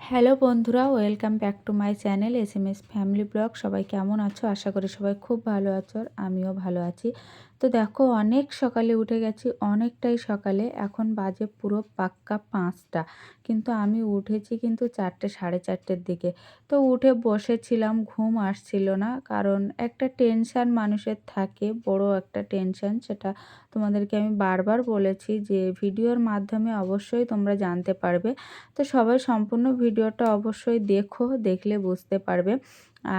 Hello বন্ধুরা, welcome back to my channel SMS family blog. সবাই কেমন আছো? আশা করি সবাই খুব ভালো আছো, আর আমিও ভালো আছি। তো দেখো, অনেক সকালে উঠে গেছি, অনেকটাই সকালে। এখন বাজে পুরো পাক্কা 5টা, কিন্তু আমি উঠেছি কিন্তু 4টে সাড়ে 4টের দিকে। তো উঠে বসেছিলাম, ঘুম আসছিল না, কারণ একটা টেনশান মানুষের থাকে, বড় একটা টেনশান। সেটা তোমাদেরকে আমি বারবার বলেছি যে ভিডিওর মাধ্যমে অবশ্যই তোমরা জানতে পারবে। তো সবাই সম্পূর্ণ ভিডিওটা অবশ্যই দেখো, দেখলে বুঝতে পারবে।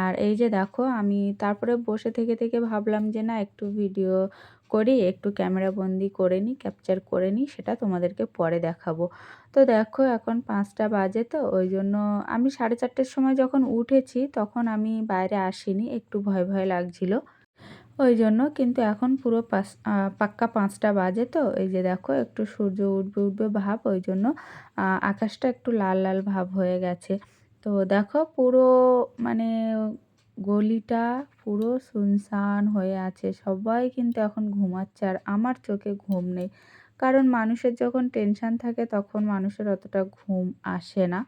আর এই যে দেখো, আমি তারপরে বসে থেকে থেকে ভাবলাম যে না, একটু ভিডিও করি, একটু ক্যামেরা বন্দি করে নিই, ক্যাপচার করে নিই, সেটা তোমাদেরকে পরে দেখাবো। তো দেখো, এখন 5টা বাজে, তো ওই জন্য আমি 4:30টার সময় যখন উঠেছি তখন আমি বাইরে আসিনি, একটু ভয় ভয় লাগছিল ওই জন্য। কিন্তু এখন পুরো পাক্কা 5টা বাজে, তো এই যে দেখো, একটু সূর্য উঠবে উঠবে ভাব, ওই জন্য আকাশটা একটু লাল লাল ভাব হয়ে গেছে। তো দেখো, পুরো মানে গলিটা পুরো সুনসান হয়ে আছে, সবাই কিন্তু এখন ঘুমাচ্ছে, আর আমার চোখে ঘুম নেই। কারণ মানুষের যখন টেনশান থাকে তখন মানুষের অতটা ঘুম আসে না।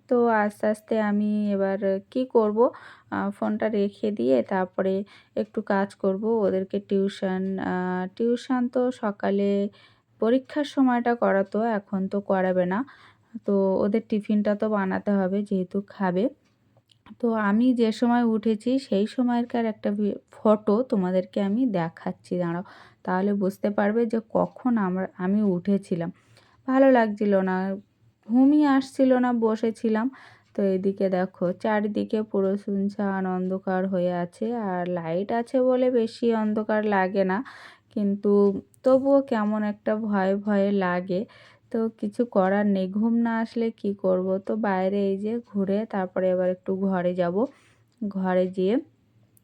তো আস্তে আস্তে আমি এবার কি করব, ফোনটা রেখে দিয়ে তারপরে একটু কাজ করব। ওদেরকে টিউশন তো সকালে পরীক্ষার সময়টা করাতো, এখন তো করাবে না। তো ওদের টিফিনটা তো বানাতে হবে, যেহেতু খাবে। তো আমি যে সময় উঠেছি সেই সময়কার একটা ফটো তোমাদেরকে আমি দেখাচ্ছি, দাঁড়াও। তাহলে বুঝতে পারবে যে কখন আমি উঠেছিলাম। ভালো লাগছিল না, ঘুমই আসছিল না, বসেছিলাম। তো এদিকে দেখো, চারিদিকে পুরো সুনসান অন্ধকার হয়ে আছে, আর লাইট আছে বলে বেশি অন্ধকার লাগে না, কিন্তু তবুও কেমন একটা ভয় ভয়ে লাগে। তো কিছু করার নেই, ঘুম না আসলে কি করব। তো বাইরে এই যে ঘুরে তারপরে এবার একটু ঘরে যাব। ঘরে যেয়ে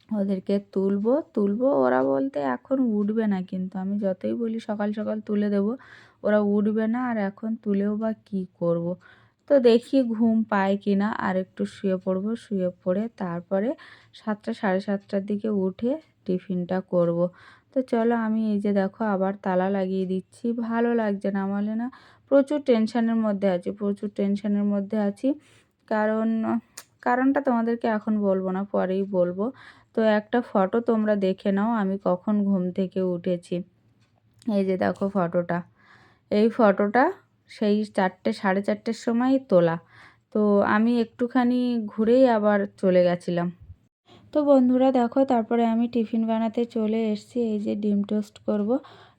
ওদেরকে তুলবো। ওরা বলতে এখন উঠবে না, কিন্তু আমি যতই বলি সকাল সকাল তুলে দেবো, ওরা উঠবে না। আর এখন তুলেও বা কী করব। তো দেখি ঘুম পায় কি না, আর একটু শুয়ে পড়বো। শুয়ে পড়ে তারপরে 7টা সাড়ে 7টার দিকে উঠে টিফিনটা করব। তো চলো, আমি এই যে দেখো আবার তালা লাগিয়ে দিচ্ছি, ভালো লাগছে না আমার না। প্রচুর টেনশানের মধ্যে আছি, প্রচুর টেনশানের মধ্যে আছি। কারণ কারণটা তোমাদেরকে এখন বলবো না, পরেই বলবো। তো একটা ফটো তোমরা দেখে নাও, আমি কখন ঘুম থেকে উঠেছি। এই যে দেখো ফটোটা, এই ফটোটা সেই 4টে সাড়ে 4টের সময় তোলা। তো আমি একটুখানি ঘুরেই আবার চলে গেছিলাম। তো বন্ধুরা দেখো, তারপরে আমি টিফিন বানাতে চলে এসেছি। এই যে ডিম টোস্ট করব।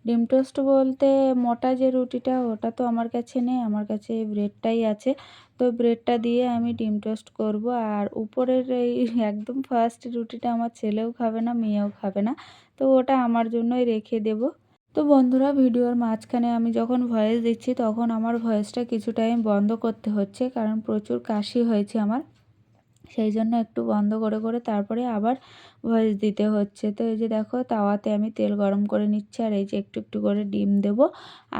ডিম টোস্ট বলতে মোটা যে রুটিটা, ওটা তো আমার কাছে নেই, আমার কাছে এই ব্রেডটাই আছে। তো ব্রেডটা দিয়ে আমি ডিম টোস্ট করব। আর উপরের এই একদম ফার্স্ট রুটিটা আমার ছেলেও খাবে না, মেয়েও খাবে না, তো ওটা আমার জন্যই রেখে দেব। তো বন্ধুরা, ভিডিওর মাঝখানে আমি যখন ভয়েস দিচ্ছি তখন আমার ভয়েসটা কিছু টাইম বন্ধ করতে হচ্ছে, কারণ প্রচুর কাশি হয়েছে আমার, সেই জন্য একটু বন্ধ করে করে তারপরে আবার ভয়েস দিতে হচ্ছে। তো এই যে দেখো, তাওয়াতে আমি তেল গরম করে নিচ্ছি, আর এই যে একটু একটু করে ডিম দেব,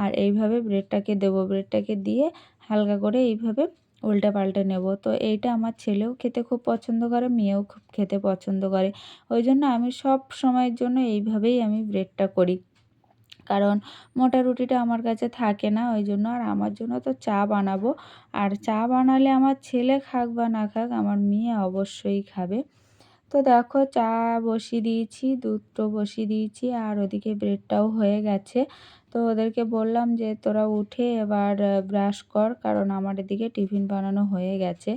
আর এইভাবে ব্রেডটাকে দেব। ব্রেডটাকে দিয়ে হালকা করে এইভাবে উল্টে পাল্টে নেব। তো এইটা আমার ছেলেও খেতে খুব পছন্দ করে, মেয়েও খুব খেতে পছন্দ করে, ওই জন্য আমি সব সময়ের জন্য এইভাবেই আমি ব্রেডটা করি। কারণ মোটা রুটিটা আমার কাছে থাকে না, ওই জন্য। আর আমার জন্য তো চা বানাবো, আর চা বানালে আমার ছেলে খাক বা না খাক, আমার মেয়ে অবশ্যই খাবে। তো দেখো, চা বসিয়ে দিয়েছি, দুধটাও বসিয়ে দিয়েছি, আর ওদিকে ব্রেডটাও হয়ে গেছে। তো ওদেরকে বললাম যে তোরা উঠে এবার ব্রাশ কর, কারণ আমার এদিকে টিফিন বানানো হয়ে গেছে।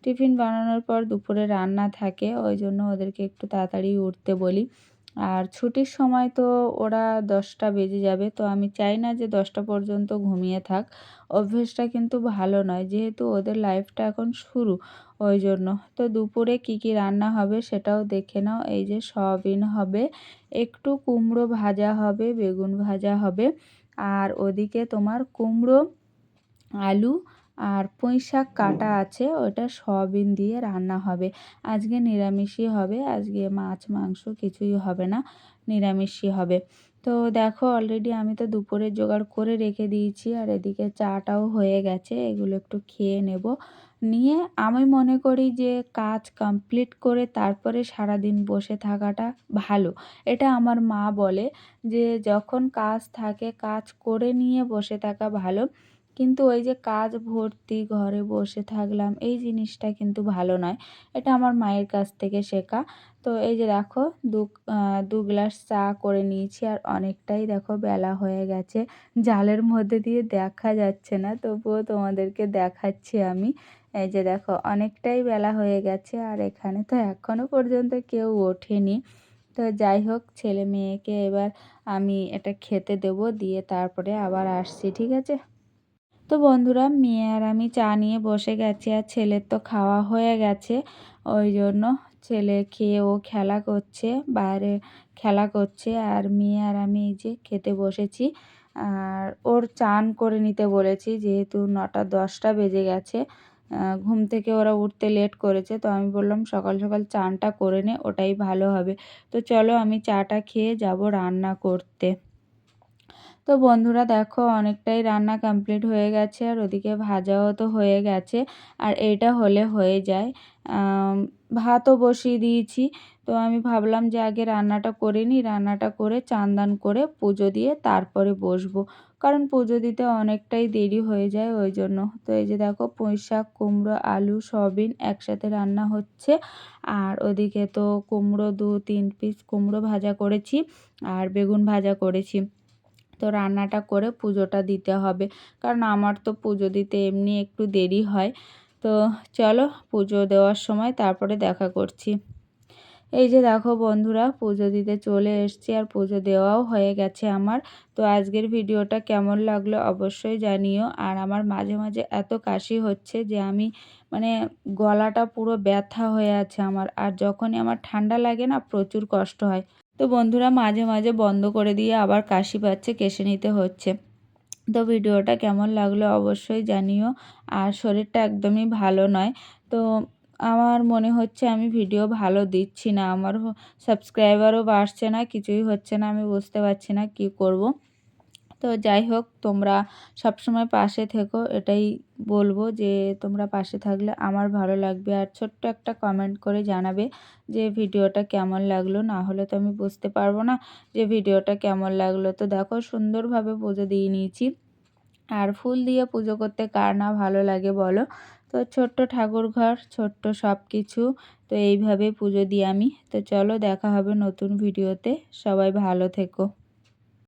টিফিন বানানোর পর দুপুরে রান্না থাকে, ওই জন্য ওদেরকে একটু তাড়াতাড়ি উঠতে বলি। আর ছুটির সময় তো ওরা 10টা বেজে যাবে, তো আমি চাই না যে 10টা পর্যন্ত ঘুমিয়ে থাক। অভ্যেসটা কিন্তু ভালো নয়, যেহেতু ওদের লাইফটা এখন শুরু, ওই জন্য। তো দুপুরে কি কি রান্না হবে সেটাও দেখে নাও। এই যে সয়াবিন হবে, একটু কুমড়ো ভাজা হবে, বেগুন ভাজা হবে, আর ওদিকে তোমার কুমড়ো, আলু আর পুঁইশাক কাটা আছে, ওটা সয়াবিন দিয়ে রান্না হবে। আজকে নিরামিষই হবে, আজকে মাছ মাংস কিছুই হবে না, নিরামিষই হবে। তো দেখো, অলরেডি আমি তো দুপুরের জোগাড় করে রেখে দিয়েছি, আর এদিকে চাটাও হয়ে গেছে, এগুলো একটু খেয়ে নেব। নিয়ে আমি মনে করি যে কাজ কমপ্লিট করে তারপরে সারাদিন বসে থাকাটা ভালো। এটা আমার মা বলে যে যখন কাজ থাকে কাজ করে নিয়ে বসে থাকা ভালো। কিন্তু ওই যে কাজ ভর্তি ঘরে বসে থাকলাম, এই জিনিসটা কিন্তু ভালো নয়। এটা আমার মায়ের কাছ থেকে শেখা। তো এই যে দেখো ২ গ্লাস চা করে নিয়েছি, আর অনেকটাই দেখো বেলা হয়ে গেছে। জালের মধ্যে দিয়ে দেখা যাচ্ছে না, তবুও তোমাদেরকে দেখাচ্ছি আমি। এই যে দেখো অনেকটাই বেলা হয়ে গেছে, আর এখানে তো এখনো পর্যন্ত কেউ ওঠেনি। তো যাই হোক, ছেলে মেয়েকে এবার আমি এটা খেতে দেবো, দিয়ে তারপরে আবার আসছি, ঠিক আছে? তো বন্ধুরা, মেয়ে আর আমি চা নিয়ে বসে গেছি, আর ছেলের তো খাওয়া হয়ে গেছে। ওই জন্য ছেলে খেয়ে ও খেলা করছে, বাইরে খেলা করছে, আর মেয়ে আর আমি এই যে খেতে বসেছি। আর ওর চান করে নিতে বলেছি, যেহেতু 9টা 10টা বেজে গেছে। ঘুম থেকে ওরা উঠতে লেট করেছে, তো আমি বললাম সকাল সকাল চানটা করে নে, ওটাই ভালো হবে। তো চলো আমি চাটা খেয়ে যাব রান্না করতে। তো বন্ধুরা দেখো, অনেকটাই রান্না কমপ্লিট হয়ে গেছে, আর ওদিকে ভাজাও তো হয়ে গেছে, আর এইটা হলে হয়ে যায়। ভাতও বসিয়ে দিয়েছি। তো আমি ভাবলাম যে আগে রান্নাটা করে নিই, রান্নাটা করে চান দান করে পুজো দিয়ে তারপরে বসবো, কারণ পুজো দিতে অনেকটাই দেরি হয়ে যায় ওই জন্য। তো এই যে দেখো, পুঁই শাক, কুমড়ো, আলু, সয়াবিন একসাথে রান্না হচ্ছে। আর ওদিকে তো কুমড়ো 2-3 পিস কুমড়ো ভাজা করেছি, আর বেগুন ভাজা করেছি। তো রান্নাটা করে পুজোটা দিতে হবে, কারণ আমার তো পুজো দিতে এমনি একটু দেরি হয়। তো চলো পুজো দেওয়ার সময় তারপরে দেখা করছি। এই যে দেখো বন্ধুরা, পুজো দিতে চলে এসেছি, আর পুজো দেওয়াও হয়ে গেছে আমার। তো আজকের ভিডিওটা কেমন লাগলো অবশ্যই জানিও। আর আমার মাঝে মাঝে এত কাশি হচ্ছে যে আমি মানে গলাটা পুরো ব্যথা হয়ে আছে আমার, আর যখনই আমার ঠান্ডা লাগে না প্রচুর কষ্ট হয়। তো বন্ধুরা, মাঝে মাঝে বন্ধ করে দিয়ে আবার কাশি পাচ্ছে, কেশে নিতে হচ্ছে। তো ভিডিওটা কেমন লাগলো অবশ্যই জানিও। আর শরীরটা একদমই ভালো নয়। তো আমার মনে হচ্ছে আমি ভিডিও ভালো দিচ্ছি না, আমার সাবস্ক্রাইবারও বাড়ছে না, কিছুই হচ্ছে না, আমি বুঝতে পারছি না কি করব। তো যাই হোক, তোমরা সবসময় পাশে থেকো, এটাই বলবো যে তোমরা পাশে থাকলে আমার ভালো লাগবে। আর ছোট্ট একটা কমেন্ট করে জানাবে যে ভিডিওটা কেমন লাগলো, না হলে তো আমি বুঝতে পারবো না যে ভিডিওটা কেমন লাগলো। তো দেখো, সুন্দরভাবে পুজো দিয়ে নিয়েছি। আর ফুল দিয়ে পুজো করতে কার না ভালো লাগে বলো? তো ছোট্ট ঠাকুর ঘর, ছোট্ট সব কিছু, তো এইভাবে পুজো দিই আমি। তো চলো দেখা হবে নতুন ভিডিওতে, সবাই ভালো থেকো।